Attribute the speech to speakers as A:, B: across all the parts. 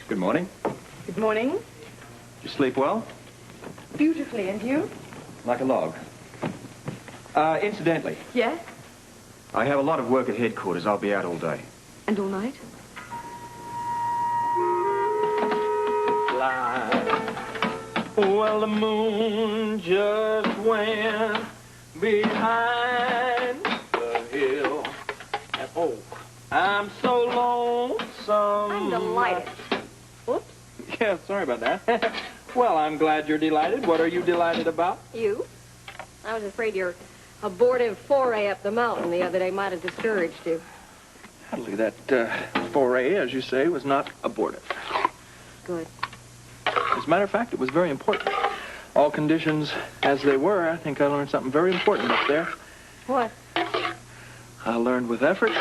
A: Good morning.
B: Good morning.
A: Did you sleep well?
B: Beautifully, and you?
A: Like a log. Incidentally,
B: Yes?
A: I have a lot of work at headquarters. I'll be out all day.
B: And all night?
C: Well, the moon just went behind the hill. And oh, I'm so lonesome.
B: I'm delighted. Whoops.
C: Yeah, sorry about that. Well, I'm glad you're delighted. What are you delighted about?
B: You? I was afraid your abortive foray up the mountain the other day might have discouraged you.
C: Hardly that foray, as you say, was not abortive.
B: Good.
C: As a matter of fact, it was very important. All conditions as they were, I think I learned something very important up there.
B: What?
C: I learned with effort,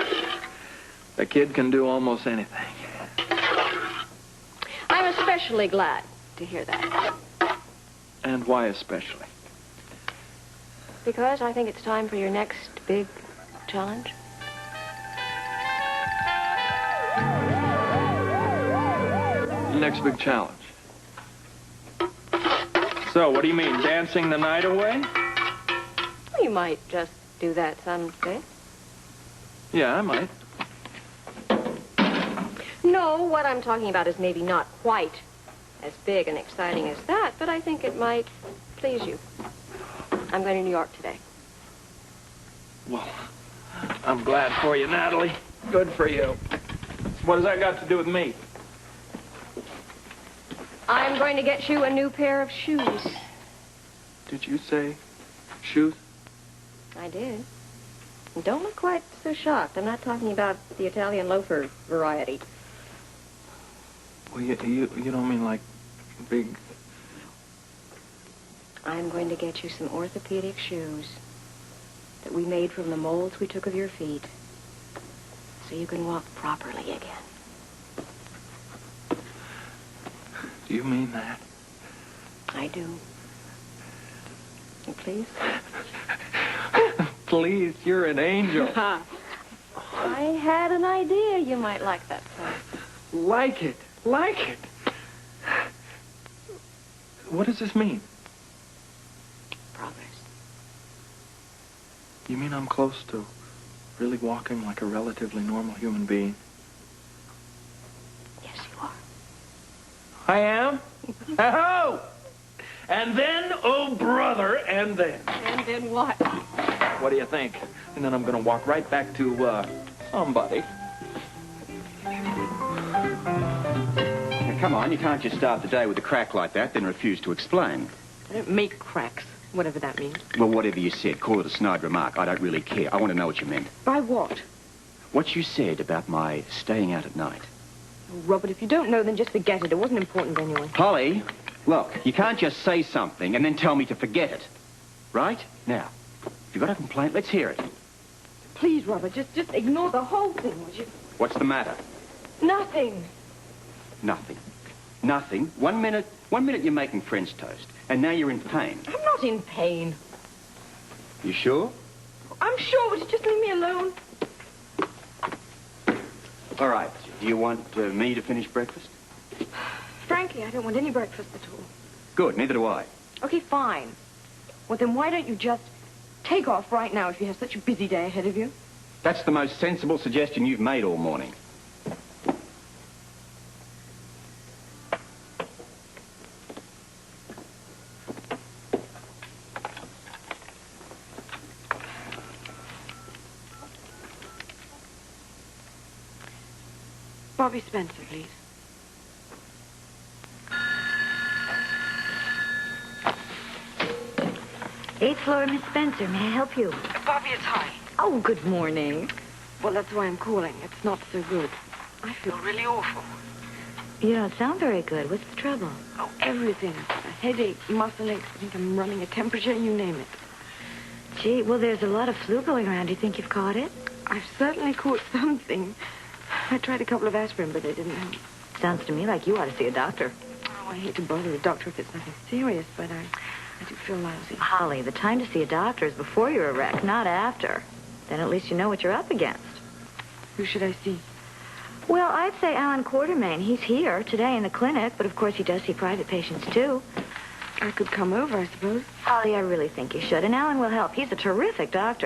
C: a kid can do almost anything.
B: I'm especially glad to hear that.
C: And why especially?
B: Because I think it's time for your next big challenge.
C: Next big challenge. So, what do you mean, dancing the night away?
B: You might just do that someday.
C: Yeah, I might.
B: No, what I'm talking about is maybe not quite as big and exciting as that, but I think it might please you. I'm going to New York today.
C: Well, I'm glad for you, Natalie. Good for you. What has that got to do with me?
B: I'm going to get you a new pair of shoes.
C: Did you say shoes?
B: I did. And don't look quite so shocked. I'm not talking about the Italian loafer variety.
C: Well, you don't mean like big...
B: I'm going to get you some orthopedic shoes that we made from the molds we took of your feet so you can walk properly again.
C: Do you mean that?
B: I do. And please?
C: Please, you're an angel.
B: I had an idea you might like that song.
C: Like it. Like it. What does this mean?
B: Progress.
C: You mean I'm close to really walking like a relatively normal human being?
B: Yes, you are.
C: I am? Oh! And then, oh, brother, and then.
B: And then what?
C: What do you think? And then I'm going to walk right back to, somebody.
A: Now, come on, you can't just start the day with a crack like that, then refuse to explain.
B: I don't make cracks, whatever that means.
A: Well, whatever you said, call it a snide remark. I don't really care. I want to know what you meant.
B: By what?
A: What you said about my staying out at night.
B: Oh, Robert, if you don't know, then just forget it. It wasn't important anyway.
A: Polly, look, you can't just say something and then tell me to forget it. Right? Now, if you've got a complaint, let's hear it.
B: Please, Robert, just ignore the whole thing, would you?
A: What's the matter?
B: Nothing.
A: Nothing. Nothing. 1 minute you're making French toast, and now you're in pain.
B: I'm not in pain.
A: You sure?
B: I'm sure. Would you just leave me alone?
A: All right. Do you want me to finish breakfast?
B: Frankly, I don't want any breakfast at all.
A: Good. Neither do I.
B: Okay, fine. Well, then why don't you just take off right now if you have such a busy day ahead of you?
A: That's the most sensible suggestion you've made all morning.
B: Bobby Spencer, please.
D: Eighth floor, Miss Spencer. May I help you?
B: Bobby, it's Holly.
D: Oh, good morning.
B: Well, that's why I'm calling. It's not so good. I feel really awful.
D: You don't sound very good. What's the trouble?
B: Oh, everything. A headache, muscle aches. I think I'm running a temperature, you name it.
D: Gee, well, there's a lot of flu going around. Do you think you've caught it?
B: I've certainly caught something. I tried a couple of aspirin, but they didn't help.
D: Sounds to me like you ought to see a doctor.
B: Oh, I hate to bother a doctor if it's nothing serious, but I do feel lousy.
D: Holly, the time to see a doctor is before you're a wreck, not after. Then at least you know what you're up against.
B: Who should I see?
D: Well, I'd say Alan Quartermain. He's here today in the clinic, but of course he does see private patients, too.
E: I could come over, I suppose.
D: Holly, I really think you should, and Alan will help. He's a terrific doctor.